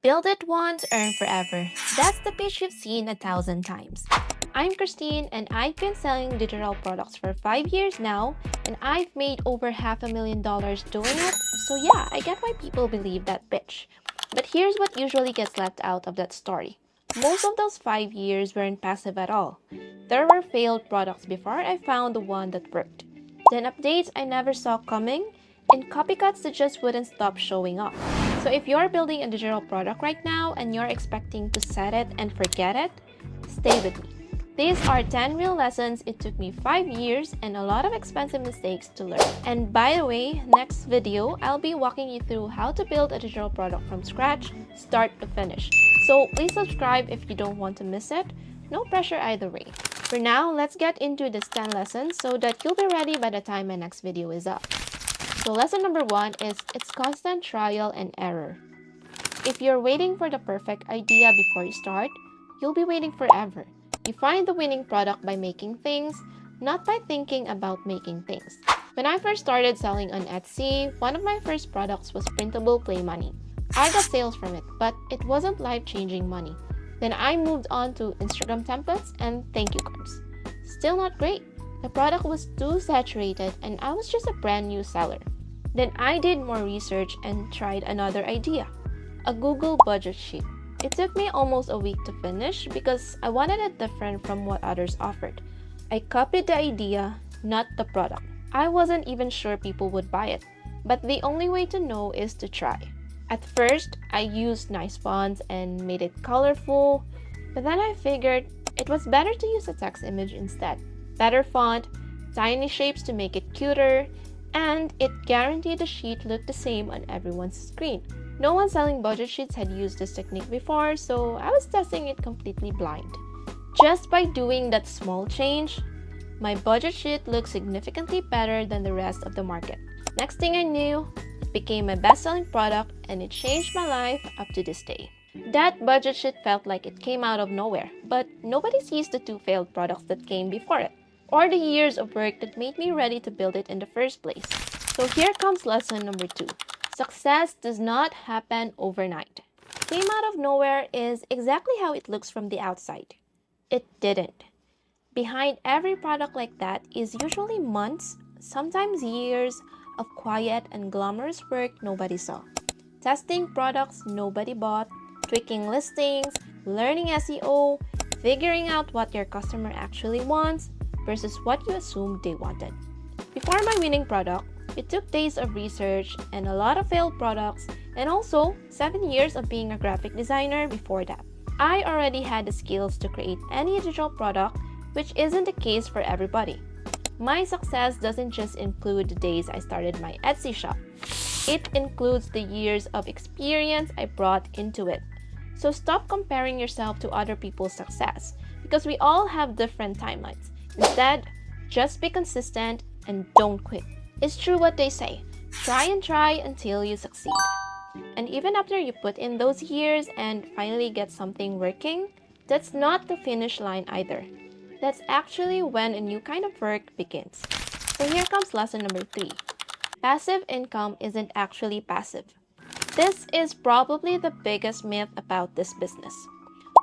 Build it once, earn forever. That's the pitch you've seen 1,000 times. I'm Christine and I've been selling digital products for 5 years now and I've made over $500,000 doing it. So yeah, I get why people believe that pitch. But here's what usually gets left out of that story. Most of those 5 years weren't passive at all. There were failed products before I found the one that worked. Then updates I never saw coming and copycats that just wouldn't stop showing up. So if you're building a digital product right now and you're expecting to set it and forget it, stay with me. These are 10 real lessons it took me 5 years and a lot of expensive mistakes to learn. And by the way, next video, I'll be walking you through how to build a digital product from scratch, start to finish. So please subscribe if you don't want to miss it. No pressure either way. For now, let's get into these 10 lessons so that you'll be ready by the time my next video is up. So lesson number 1 is it's constant trial and error. If you're waiting for the perfect idea before you start, you'll be waiting forever. You find the winning product by making things, not by thinking about making things. When I first started selling on Etsy, one of my first products was printable play money. I got sales from it, but it wasn't life-changing money. Then I moved on to Instagram templates and thank you cards. Still not great. The product was too saturated and I was just a brand new seller. Then I did more research and tried another idea, a Google budget sheet. It took me almost a week to finish because I wanted it different from what others offered. I copied the idea, not the product. I wasn't even sure people would buy it, but the only way to know is to try. At first, I used nice fonts and made it colorful, but then I figured it was better to use a text image instead. Better font, tiny shapes to make it cuter, and it guaranteed the sheet looked the same on everyone's screen. No one selling budget sheets had used this technique before, so I was testing it completely blind. Just by doing that small change, my budget sheet looked significantly better than the rest of the market. Next thing I knew, it became my best-selling product and it changed my life up to this day. That budget sheet felt like it came out of nowhere, but nobody sees the 2 failed products that came before it, or the years of work that made me ready to build it in the first place. So here comes lesson number 2. Success does not happen overnight. Came out of nowhere is exactly how it looks from the outside. It didn't. Behind every product like that is usually months, sometimes years, of quiet and glamorous work nobody saw. Testing products nobody bought, tweaking listings, learning SEO, figuring out what your customer actually wants versus what you assumed they wanted. Before my winning product, it took days of research and a lot of failed products and also 7 years of being a graphic designer before that. I already had the skills to create any digital product, which isn't the case for everybody. My success doesn't just include the days I started my Etsy shop. It includes the years of experience I brought into it. So stop comparing yourself to other people's success because we all have different timelines. Instead, just be consistent and don't quit. It's true what they say, try and try until you succeed. And even after you put in those years and finally get something working, that's not the finish line either. That's actually when a new kind of work begins. So here comes lesson number 3. Passive income isn't actually passive. This is probably the biggest myth about this business.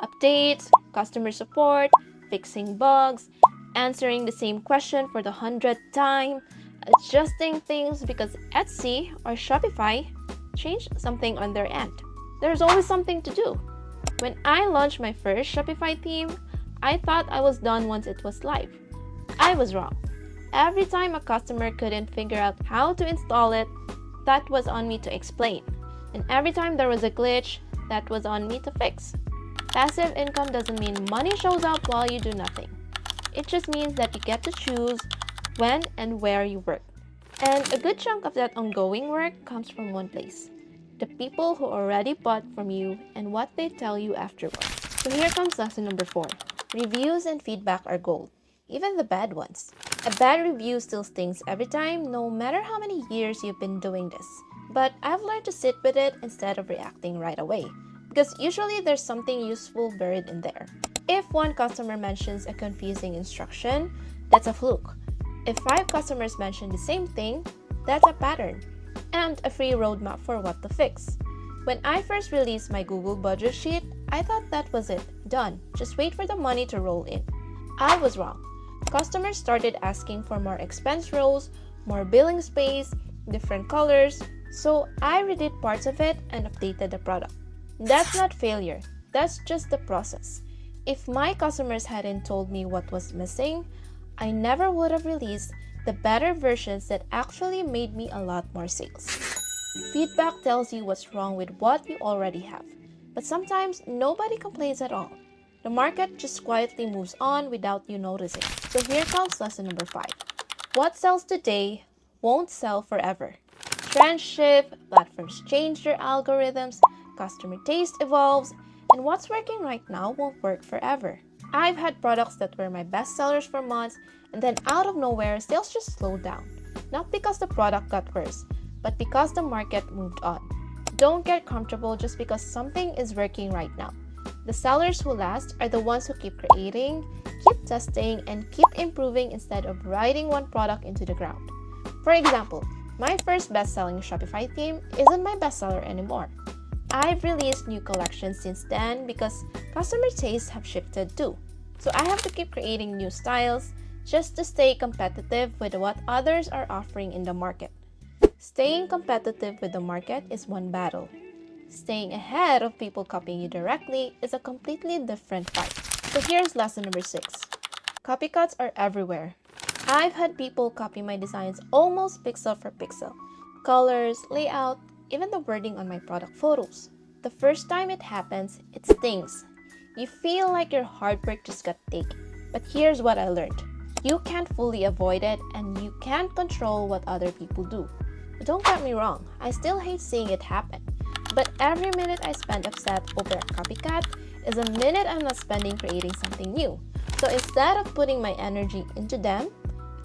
Updates, customer support, fixing bugs, answering the same question for the 100th time, adjusting things because Etsy or Shopify changed something on their end. There's always something to do. When I launched my first Shopify theme, I thought I was done once it was live. I was wrong. Every time a customer couldn't figure out how to install it, that was on me to explain. And every time there was a glitch, that was on me to fix. Passive income doesn't mean money shows up while you do nothing. It just means that you get to choose when and where you work. And a good chunk of that ongoing work comes from one place: the people who already bought from you and what they tell you afterward. So here comes lesson number 4. Reviews and feedback are gold, even the bad ones. A bad review still stings every time, no matter how many years you've been doing this. But I've learned to sit with it instead of reacting right away, because usually there's something useful buried in there. If one customer mentions a confusing instruction, that's a fluke. If 5 customers mention the same thing, that's a pattern and a free roadmap for what to fix. When I first released my Google budget sheet, I thought that was it, done, just wait for the money to roll in. I was wrong. Customers started asking for more expense rows, more billing space, different colors, so I redid parts of it and updated the product. That's not failure, that's just the process. If my customers hadn't told me what was missing, I never would have released the better versions that actually made me a lot more sales. Feedback tells you what's wrong with what you already have, but sometimes nobody complains at all. The market just quietly moves on without you noticing. So here comes lesson number 5. What sells today won't sell forever. Trends shift, platforms change their algorithms, customer taste evolves, and what's working right now won't work forever. I've had products that were my best sellers for months, and then out of nowhere, sales just slowed down. Not because the product got worse, but because the market moved on. Don't get comfortable just because something is working right now. The sellers who last are the ones who keep creating, keep testing, and keep improving instead of riding one product into the ground. For example, my first best-selling Shopify theme isn't my bestseller anymore. I've released new collections since then because customer tastes have shifted too. So I have to keep creating new styles just to stay competitive with what others are offering in the market. Staying competitive with the market is one battle. Staying ahead of people copying you directly is a completely different fight. So here's lesson number 6. Copycats are everywhere. I've had people copy my designs almost pixel for pixel. Colors, layout, even the wording on my product photos. The first time it happens, it stings. You feel like your hard work just got taken. But here's what I learned. You can't fully avoid it and you can't control what other people do. Don't get me wrong, I still hate seeing it happen. But every minute I spend upset over a copycat is a minute I'm not spending creating something new. So instead of putting my energy into them,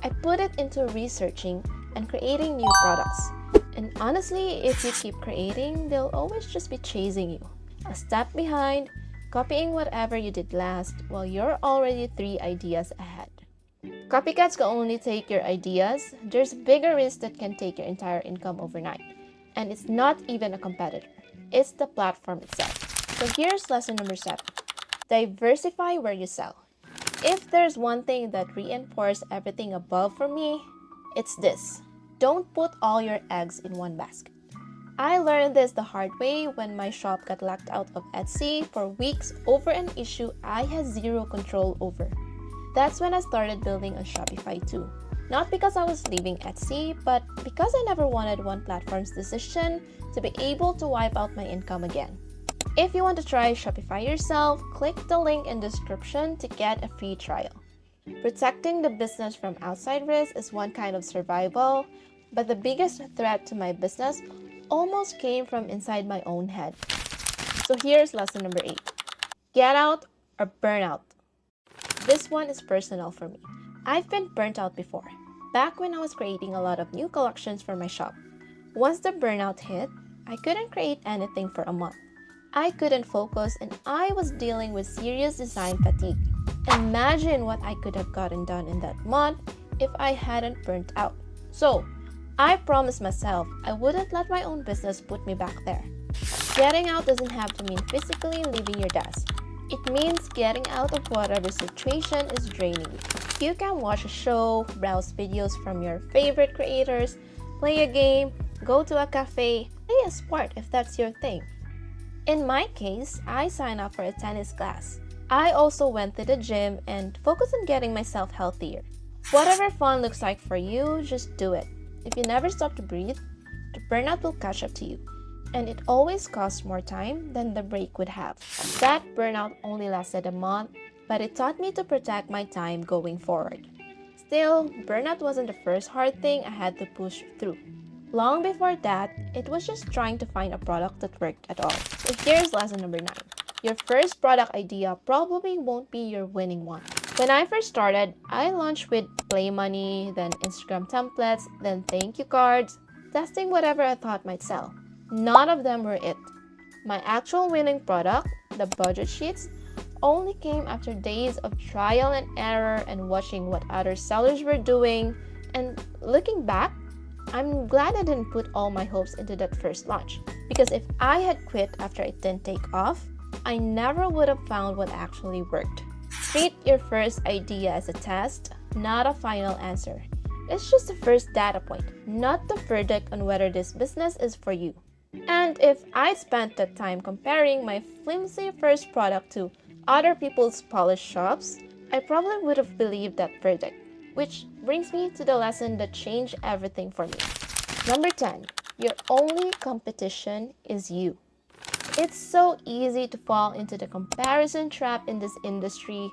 I put it into researching and creating new products. And honestly, if you keep creating, they'll always just be chasing you. A step behind, copying whatever you did last while you're already 3 ideas ahead. Copycats can only take your ideas. There's bigger risks that can take your entire income overnight. And it's not even a competitor. It's the platform itself. So here's lesson number 7. Diversify where you sell. If there's one thing that reinforced everything above for me, it's this. Don't put all your eggs in one basket. I learned this the hard way when my shop got locked out of Etsy for weeks over an issue I had zero control over. That's when I started building on Shopify too. Not because I was leaving Etsy, but because I never wanted one platform's decision to be able to wipe out my income again. If you want to try Shopify yourself, click the link in the description to get a free trial. Protecting the business from outside risk is one kind of survival, but the biggest threat to my business almost came from inside my own head. So here's lesson number 8. Get out or burn out. This one is personal for me. I've been burnt out before, back when I was creating a lot of new collections for my shop. Once the burnout hit, I couldn't create anything for a month. I couldn't focus and I was dealing with serious design fatigue. Imagine what I could have gotten done in that month if I hadn't burnt out. So, I promised myself I wouldn't let my own business put me back there. Getting out doesn't have to mean physically leaving your desk. It means getting out of whatever situation is draining you. You can watch a show, browse videos from your favorite creators, play a game, go to a cafe, play a sport if that's your thing. In my case, I signed up for a tennis class. I also went to the gym and focused on getting myself healthier. Whatever fun looks like for you, just do it. If you never stop to breathe, the burnout will catch up to you. And it always costs more time than the break would have. That burnout only lasted a month, but it taught me to protect my time going forward. Still, burnout wasn't the first hard thing I had to push through. Long before that, it was just trying to find a product that worked at all. So here's lesson number 9. Your first product idea probably won't be your winning one. When I first started, I launched with play money, then Instagram templates, then thank you cards, testing whatever I thought might sell. None of them were it. My actual winning product, the budget sheets, only came after days of trial and error and watching what other sellers were doing. And looking back, I'm glad I didn't put all my hopes into that first launch. Because if I had quit after it didn't take off, I never would have found what actually worked. Treat your first idea as a test, not a final answer. It's just the first data point, not the verdict on whether this business is for you. And if I spent that time comparing my flimsy first product to other people's polished shops, I probably would have believed that verdict. Which brings me to the lesson that changed everything for me. Number 10, your only competition is you. It's so easy to fall into the comparison trap in this industry,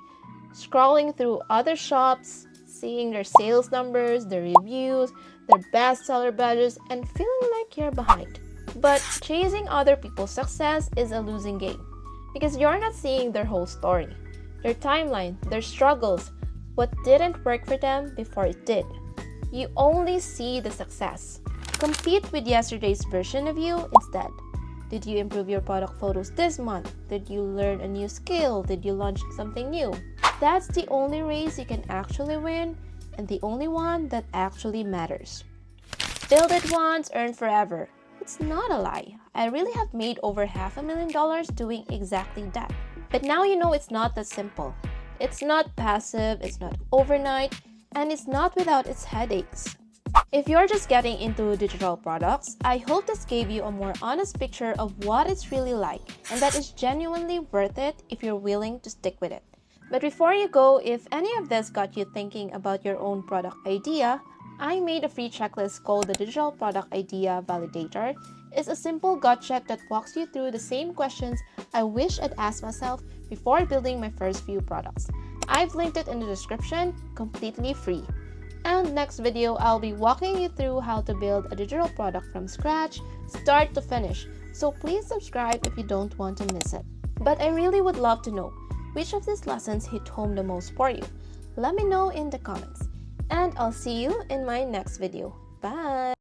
scrolling through other shops, seeing their sales numbers, their reviews, their bestseller badges, and feeling like you're behind. But chasing other people's success is a losing game because you're not seeing their whole story, their timeline, their struggles, what didn't work for them before it did. You only see the success. Compete with yesterday's version of you instead. Did you improve your product photos this month? Did you learn a new skill? Did you launch something new? That's the only race you can actually win and the only one that actually matters. Build it once, earn forever. It's not a lie. I really have made over $500,000 doing exactly that. But now you know it's not that simple. It's not passive, it's not overnight, and it's not without its headaches. If you're just getting into digital products, I hope this gave you a more honest picture of what it's really like and that it's genuinely worth it if you're willing to stick with it. But before you go, if any of this got you thinking about your own product idea, I made a free checklist called the Digital Product Idea Validator. It's a simple gut check that walks you through the same questions I wish I'd asked myself before building my first few products. I've linked it in the description, completely free. And next video, I'll be walking you through how to build a digital product from scratch, start to finish. So please subscribe if you don't want to miss it. But I really would love to know which of these lessons hit home the most for you. Let me know in the comments. And I'll see you in my next video. Bye!